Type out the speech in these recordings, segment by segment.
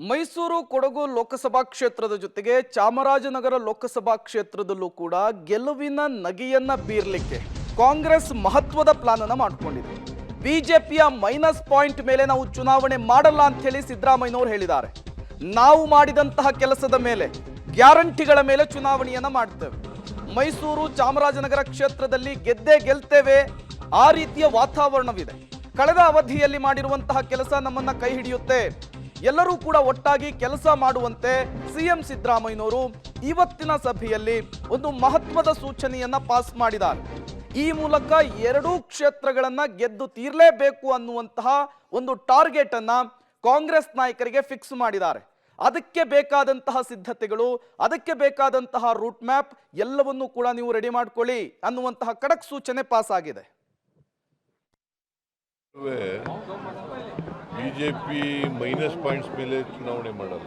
ಮೈಸೂರು ಕೊಡಗು ಲೋಕಸಭಾ ಕ್ಷೇತ್ರದ ಜೊತೆಗೆ ಚಾಮರಾಜನಗರ ಲೋಕಸಭಾ ಕ್ಷೇತ್ರದಲ್ಲೂ ಕೂಡ ಗೆಲುವಿನ ನಗೆಯನ್ನ ಬೀರ್ಲಿಕ್ಕೆ ಕಾಂಗ್ರೆಸ್ ಮಹತ್ವದ ಪ್ಲಾನ್ ಅನ್ನು ಮಾಡಿಕೊಂಡಿದೆ. ಬಿಜೆಪಿಯ ಮೈನಸ್ ಪಾಯಿಂಟ್ ಮೇಲೆ ನಾವು ಚುನಾವಣೆ ಮಾಡಲ್ಲ ಅಂತ ಹೇಳಿ ಸಿದ್ದರಾಮಯ್ಯನವರು ಹೇಳಿದ್ದಾರೆ. ನಾವು ಮಾಡಿದಂತಹ ಕೆಲಸದ ಮೇಲೆ ಗ್ಯಾರಂಟಿಗಳ ಮೇಲೆ ಚುನಾವಣೆಯನ್ನ ಮಾಡ್ತೇವೆ. ಮೈಸೂರು ಚಾಮರಾಜನಗರ ಕ್ಷೇತ್ರದಲ್ಲಿ ಗೆದ್ದೇ ಗೆಲ್ತೇವೆ, ಆ ರೀತಿಯ ವಾತಾವರಣವಿದೆ. ಕಳೆದ ಅವಧಿಯಲ್ಲಿ ಮಾಡಿರುವಂತಹ ಕೆಲಸ ನಮ್ಮನ್ನ ಕೈ ಹಿಡಿಯುತ್ತೆ, ಎಲ್ಲರೂ ಕೂಡ ಒಟ್ಟಾಗಿ ಕೆಲಸ ಮಾಡುವಂತೆ ಸಿಎಂ ಸಿದ್ದರಾಮಯ್ಯನವರು ಇವತ್ತಿನ ಸಭೆಯಲ್ಲಿ ಒಂದು ಮಹತ್ವದ ಸೂಚನೆಯನ್ನ ಪಾಸ್ ಮಾಡಿದ್ದಾರೆ. ಈ ಮೂಲಕ ಎರಡೂ ಕ್ಷೇತ್ರಗಳನ್ನ ಗೆದ್ದು ತೀರ್ಲೇಬೇಕು ಅನ್ನುವಂತಹ ಒಂದು ಟಾರ್ಗೆಟ್ ಅನ್ನ ಕಾಂಗ್ರೆಸ್ ನಾಯಕರಿಗೆ ಫಿಕ್ಸ್ ಮಾಡಿದ್ದಾರೆ. ಅದಕ್ಕೆ ಬೇಕಾದಂತಹ ಸಿದ್ಧತೆಗಳು, ಅದಕ್ಕೆ ಬೇಕಾದಂತಹ ರೂಟ್ ಮ್ಯಾಪ್ ಎಲ್ಲವನ್ನೂ ಕೂಡ ನೀವು ರೆಡಿ ಮಾಡ್ಕೊಳ್ಳಿ ಅನ್ನುವಂತಹ ಖಡಕ್ ಸೂಚನೆ ಪಾಸ್ ಆಗಿದೆ. ಬಿಜೆಪಿ ಮೈನಸ್ ಪಾಯಿಂಟ್ಸ್ ಮೇಲೆ ಚುನಾವಣೆ ಮಾಡಲ್ಲ.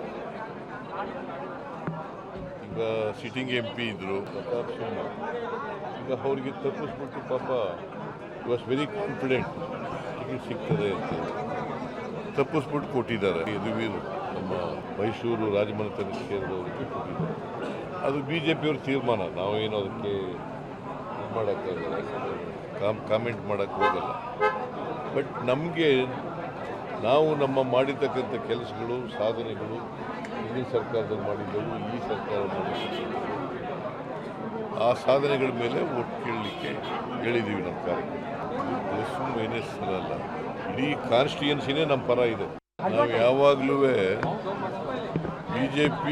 ಈಗ ಸಿಟ್ಟಿಂಗ್ MP ಇದ್ರು ಪ್ರತಾಪ್ ಸಿಂಹ, ಈಗ ಅವ್ರಿಗೆ ತಪ್ಪಿಸ್ಬಿಟ್ಟು ಪಾಪ ವಾಸ್ ವೆರಿ ಕಾನ್ಫಿಡೆಂಟ್ ಟಿಕೆಟ್ ಸಿಗ್ತದೆ ಅಂತ ತಪ್ಪಿಸ್ಬಿಟ್ಟು ಕೊಟ್ಟಿದ್ದಾರೆ. ಯದುವೀರ್ ನಮ್ಮ ಮೈಸೂರು ರಾಜಮನೆತನ ಕ್ಷೇತ್ರದವರಿಗೆ ಕೊಟ್ಟಿದ್ದಾರೆ. ಅದು BJPಯವ್ರ ತೀರ್ಮಾನ, ನಾವೇನು ಅದಕ್ಕೆ ಮಾಡೋಕ್ಕಾಗಲ್ಲ, ಕಾಮೆಂಟ್ ಮಾಡೋಕ್ಕೆ ಹೋಗಲ್ಲ. ಬಟ್ ನಮಗೆ ನಾವು ನಮ್ಮ ಮಾಡಿರ್ತಕ್ಕಂಥ ಕೆಲಸಗಳು, ಸಾಧನೆಗಳು, ಹಿಂದಿನ ಸರ್ಕಾರದಲ್ಲಿ ಮಾಡಿದ್ದವು, ಈ ಸರ್ಕಾರ ಮಾಡಿದ್ದವು, ಆ ಸಾಧನೆಗಳ ಮೇಲೆ ಒಟ್ಟು ಕೇಳಲಿಕ್ಕೆ ಹೇಳಿದ್ದೀವಿ ನಮ್ಮ ಕಾರ್ಯಕ್ರಮ. ಪ್ಲಸ್ ಮೈನಸ್ ಅಲ್ಲ, ಇಡೀ ಕಾನ್ಸ್ಟಿಟ್ಯೂನ್ಸಿನೇ ನಮ್ಮ ಪರ ಇದೆ. ನಾವು ಯಾವಾಗಲೂ BJP